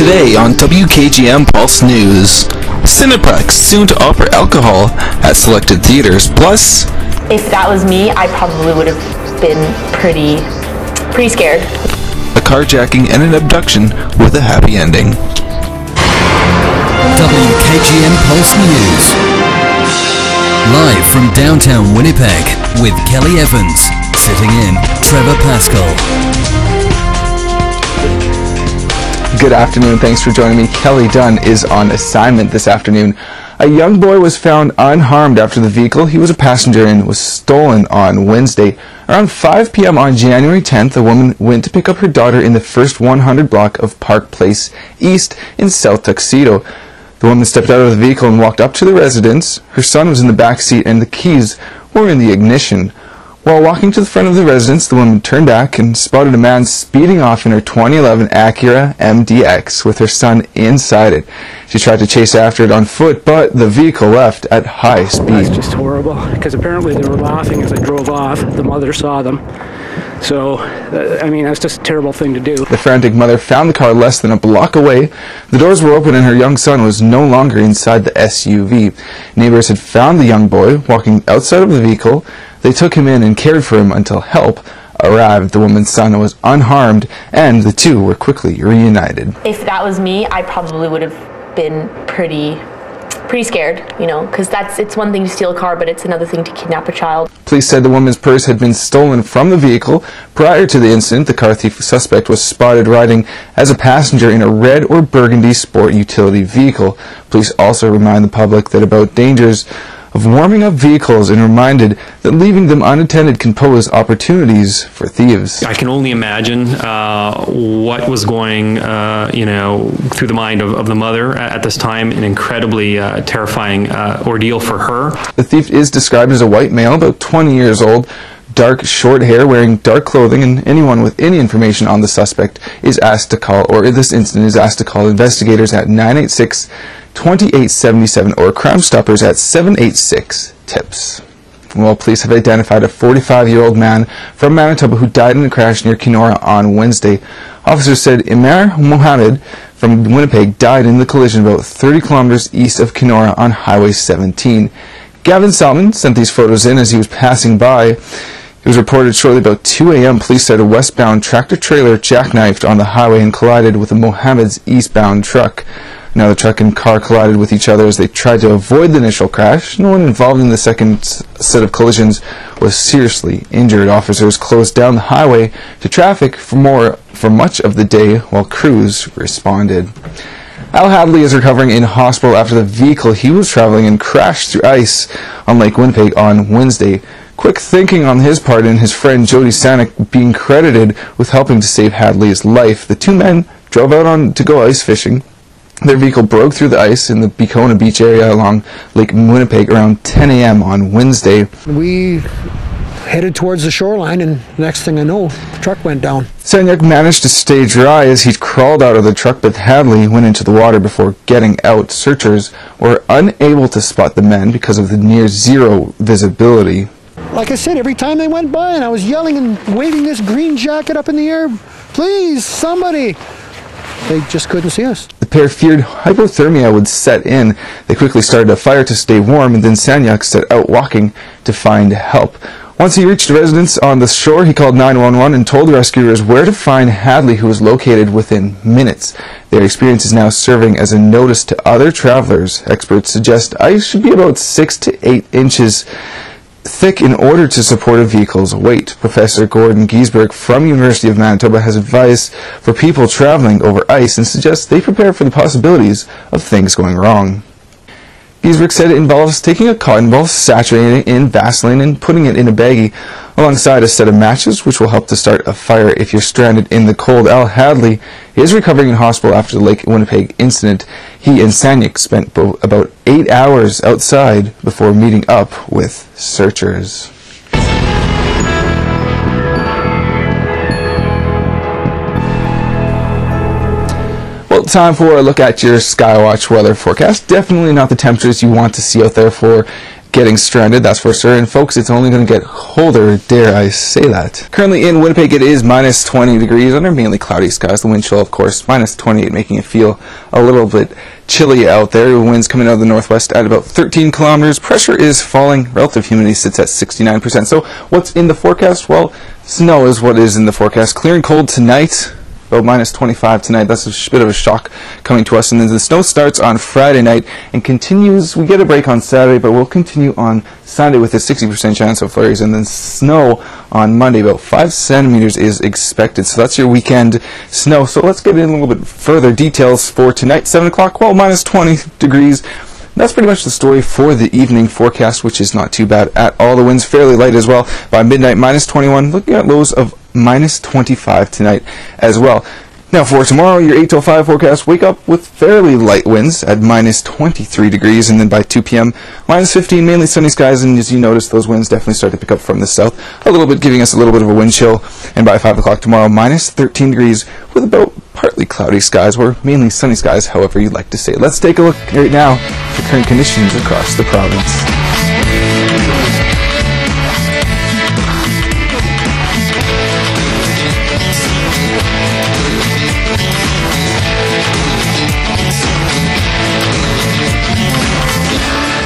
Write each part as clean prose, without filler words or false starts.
Today on WKGM Pulse News, Cineplex soon to offer alcohol at selected theaters. Plus, if that was me, I probably would have been pretty scared. A carjacking and an abduction with a happy ending. WKGM Pulse News. Live from downtown Winnipeg with Kelly Evans. Sitting in, Trevor Pascal. Good afternoon. Thanks for joining me. Kelly Dunn is on assignment this afternoon. A young boy was found unharmed after the vehicle he was a passenger in was stolen on Wednesday. Around 5 p.m. on January 10th, a woman went to pick up her daughter in the first 100 block of Park Place East in South Tuxedo. The woman stepped out of the vehicle and walked up to the residence. Her son was in the back seat and the keys were in the ignition. While walking to the front of the residence, the woman turned back and spotted a man speeding off in her 2011 Acura MDX with her son inside it. She tried to chase after it on foot, but the vehicle left at high speed. That's just horrible, because apparently they were laughing as I drove off. The mother saw them. So, that's just a terrible thing to do. The frantic mother found the car less than a block away. The doors were open and her young son was no longer inside the SUV. Neighbors had found the young boy walking outside of the vehicle. They took him in and cared for him until help arrived. The woman's son was unharmed and the two were quickly reunited. If that was me, I probably would have been pretty scared, because it's one thing to steal a car, but it's another thing to kidnap a child. Police said the woman's purse had been stolen from the vehicle. Prior to the incident, the car thief suspect was spotted riding as a passenger in a red or burgundy sport utility vehicle. Police also remind the public that about dangers of warming up vehicles and reminded that leaving them unattended can pose opportunities for thieves. I can only imagine what was going, through the mind of the mother at this time. An incredibly terrifying ordeal for her. The thief is described as a white male, about 20 years old, dark short hair, wearing dark clothing, and anyone with any information on the suspect is asked to call, or in this incident is asked to call investigators at 986-2877 or Crime Stoppers at 786-TIPS. Well, police have identified a 45-year-old man from Manitoba who died in a crash near Kenora on Wednesday. Officers said Imar Mohammed from Winnipeg died in the collision about 30 kilometers east of Kenora on Highway 17. Gavin Salmon sent these photos in as he was passing by. It was reported shortly about 2 a.m. Police said a westbound tractor-trailer jackknifed on the highway and collided with Mohammed's eastbound truck. Now the truck and car collided with each other as they tried to avoid the initial crash. No one involved in the second set of collisions was seriously injured. Officers closed down the highway to traffic for much of the day while crews responded. Al Hadley is recovering in hospital after the vehicle he was traveling in crashed through ice on Lake Winnipeg on Wednesday. Quick thinking on his part and his friend Jody Sanek being credited with helping to save Hadley's life. The two men drove out to go ice fishing. Their vehicle broke through the ice in the Bicona Beach area along Lake Winnipeg around 10 a.m. on Wednesday. We headed towards the shoreline, and next thing I know, the truck went down. Sanyak managed to stay dry as he crawled out of the truck, but Hadley went into the water before getting out. Searchers were unable to spot the men because of the near zero visibility. Like I said, every time they went by and I was yelling and waving this green jacket up in the air, please, somebody, they just couldn't see us. The pair feared hypothermia would set in. They quickly started a fire to stay warm, and then Sanyak set out walking to find help. Once he reached a residence on the shore, he called 911 and told the rescuers where to find Hadley, who was located within minutes. Their experience is now serving as a notice to other travelers. Experts suggest ice should be about 6 to 8 inches thick in order to support a vehicle's weight. Professor Gordon Giesberg from University of Manitoba has advised for people traveling over ice and suggests they prepare for the possibilities of things going wrong. Giesberg said it involves taking a cotton ball, saturating it in Vaseline, and putting it in a baggie alongside a set of matches, which will help to start a fire if you're stranded in the cold. Al Hadley is recovering in hospital after the Lake Winnipeg incident. He and Sanyak spent about 8 hours outside before meeting up with searchers. Well, time for a look at your Skywatch weather forecast. Definitely not the temperatures you want to see out there for getting stranded, that's for sure. And folks, it's only going to get colder, dare I say that. Currently in Winnipeg, it is minus 20 degrees under mainly cloudy skies. The wind chill, of course, minus 28, making it feel a little bit chilly out there. Winds coming out of the northwest at about 13 kilometers. Pressure is falling. Relative humidity sits at 69%. So what's in the forecast? Well, snow is what is in the forecast. Clearing cold tonight. About minus 25 tonight. That's a bit of a shock coming to us. And then the snow starts on Friday night and continues. We get a break on Saturday, but we'll continue on Sunday with a 60% chance of flurries. And then snow on Monday. About 5 centimeters is expected. So that's your weekend snow. So let's get in a little bit further details for tonight. 7 o'clock, well, minus 20 degrees. That's pretty much the story for the evening forecast, which is not too bad at all. The wind's fairly light as well. By midnight, minus 21. Looking at lows of minus 25 tonight as well. Now for tomorrow, your 8 till 5 forecast, wake up with fairly light winds at minus 23 degrees, and then by 2 p.m., minus 15, mainly sunny skies, and as you notice, those winds definitely start to pick up from the south, a little bit, giving us a little bit of a wind chill, and by 5 o'clock tomorrow, minus 13 degrees, with about partly cloudy skies, or mainly sunny skies, however you'd like to say it. Let's take a look right now at current conditions across the province.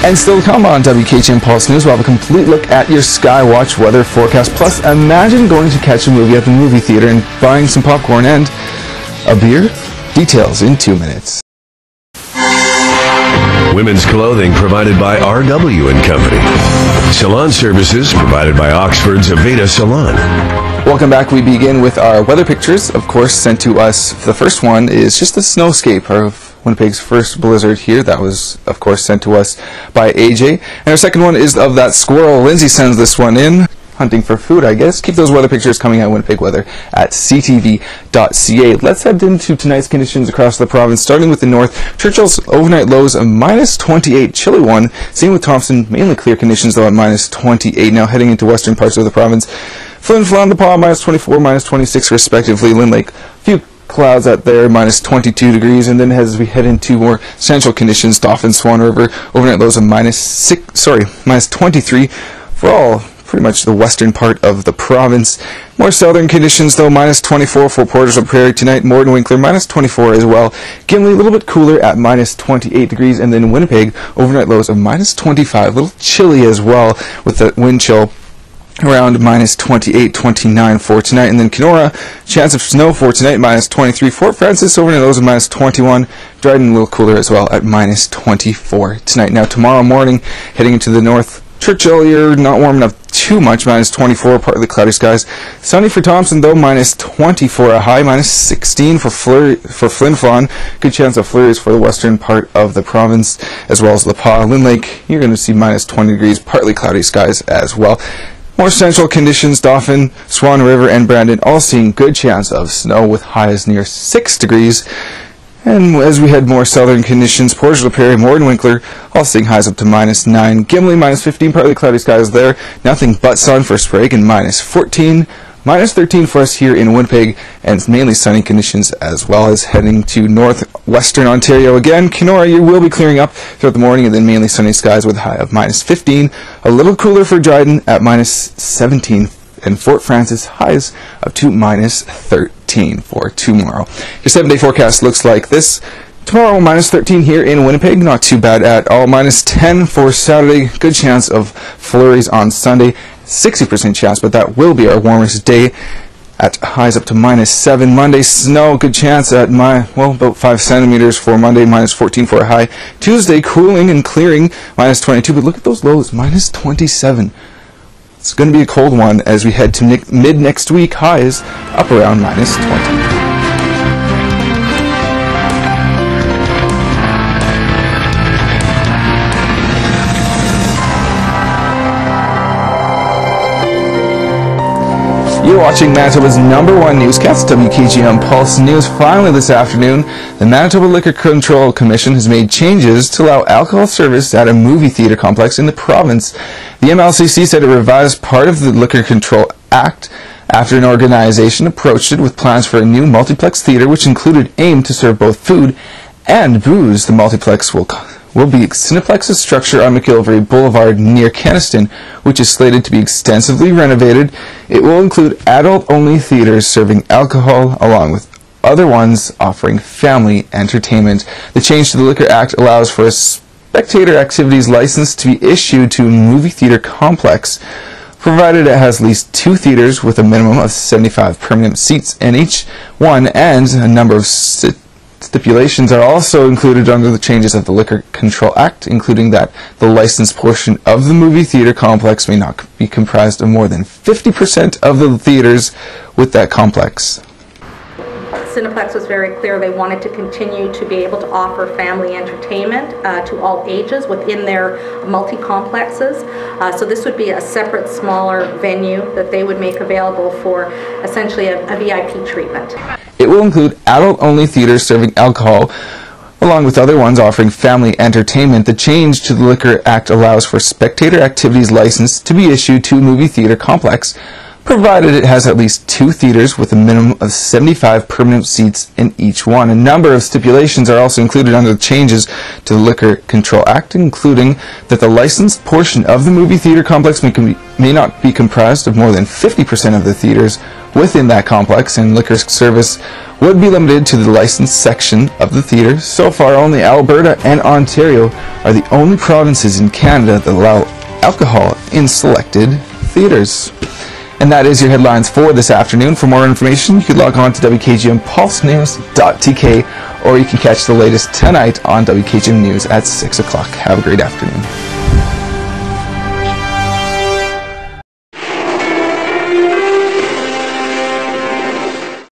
And still to come on WKGM Pulse News, we'll have a complete look at your Skywatch weather forecast. Plus, imagine going to catch a movie at the movie theater and buying some popcorn and a beer. Details in 2 minutes. Women's clothing provided by RW & Company. Salon services provided by Oxford's Aveda Salon. Welcome back. We begin with our weather pictures, of course, sent to us. The first one is just a snowscape of Winnipeg's first blizzard here. That was, of course, sent to us by AJ. And our second one is of that squirrel. Lindsay sends this one in. Hunting for food, I guess. Keep those weather pictures coming at Winnipeg Weather at ctv.ca. Let's head into tonight's conditions across the province, starting with the north. Churchill's overnight lows of minus 28, chilly one. Same with Thompson, mainly clear conditions though at minus 28. Now heading into western parts of the province. Flin Flon, DePaul, minus 24, minus 26 respectively. Lynn Lake, few clouds out there, minus 22 degrees, and then as we head into more central conditions, Dauphin, Swan River, overnight lows of minus 23 for all pretty much the western part of the province. More southern conditions though, minus 24 for Portersville Prairie tonight. Morden Winkler, minus 24 as well. Gimli, a little bit cooler at minus 28 degrees, and then Winnipeg, overnight lows of minus 25, a little chilly as well with the wind chill around minus 28, 29 for tonight. And then Kenora, chance of snow for tonight, minus 23. Fort Francis, overnight lows of minus 21. Dryden, a little cooler as well at minus 24 tonight. Now tomorrow morning, heading into the north, Churchill, you're not warming up too much, minus 24, partly cloudy skies. Sunny for Thompson, though, minus 24 a high, minus 16 for Flin Flon. Good chance of flurries for the western part of the province, as well as LaPaw. Lynn Lake, you're going to see minus 20 degrees, partly cloudy skies as well. More central conditions, Dauphin, Swan River, and Brandon all seeing good chance of snow with highs near 6 degrees. And as we had more southern conditions, Portersville Prairie, Morden Winkler, all seeing highs up to minus 9. Gimli, minus 15, partly cloudy skies there. Nothing but sun for Sprague, and minus 14. Minus 13 for us here in Winnipeg, and mainly sunny conditions as well as heading to northwestern Ontario again. Kenora, you will be clearing up throughout the morning, and then mainly sunny skies with a high of minus 15. A little cooler for Dryden at minus 17. And Fort Francis, highs up to minus 13 for tomorrow. Your 7-day forecast looks like this. Tomorrow, minus 13 here in Winnipeg, not too bad at all. Minus 10 for Saturday, good chance of flurries on Sunday. 60% chance, but that will be our warmest day at highs up to minus 7. Monday, snow, good chance at about 5 centimeters for Monday, minus 14 for a high. Tuesday, cooling and clearing, minus 22, but look at those lows, minus 27. It's going to be a cold one as we head to mid next week, highs up around minus 20. You're watching Manitoba's #1 newscast, WKGM Pulse News. Finally this afternoon, the Manitoba Liquor Control Commission has made changes to allow alcohol service at a movie theater complex in the province. The MLCC said it revised part of the Liquor Control Act after an organization approached it with plans for a new multiplex theater which included aim to serve both food and booze. The multiplex will will be Cineplex's structure on McGillivray Boulevard near Kenaston, which is slated to be extensively renovated. It will include adult-only theaters serving alcohol, along with other ones offering family entertainment. The change to the Liquor Act allows for a spectator activities license to be issued to a movie theater complex, provided it has at least 2 theaters with a minimum of 75 permanent seats in each one, and a number of stipulations are also included under the changes of the Liquor Control Act, including that the licensed portion of the movie theater complex may not be comprised of more than 50% of the theaters with that complex. Cineplex was very clear they wanted to continue to be able to offer family entertainment to all ages within their multi-complexes. So this would be a separate, smaller venue that they would make available for essentially a VIP treatment. It will include adult-only theaters serving alcohol, along with other ones offering family entertainment. The change to the Liquor Act allows for spectator activities license to be issued to a movie theater complex, provided it has at least 2 theaters with a minimum of 75 permanent seats in each one. A number of stipulations are also included under the changes to the Liquor Control Act, including that the licensed portion of the movie theater complex may not be comprised of more than 50% of the theaters within that complex, and liquor service would be limited to the licensed section of the theater. So far, only Alberta and Ontario are the only provinces in Canada that allow alcohol in selected theaters. And that is your headlines for this afternoon. For more information, you can log on to WKGMPulseNews.tk, or you can catch the latest tonight on WKGM News at 6 o'clock. Have a great afternoon.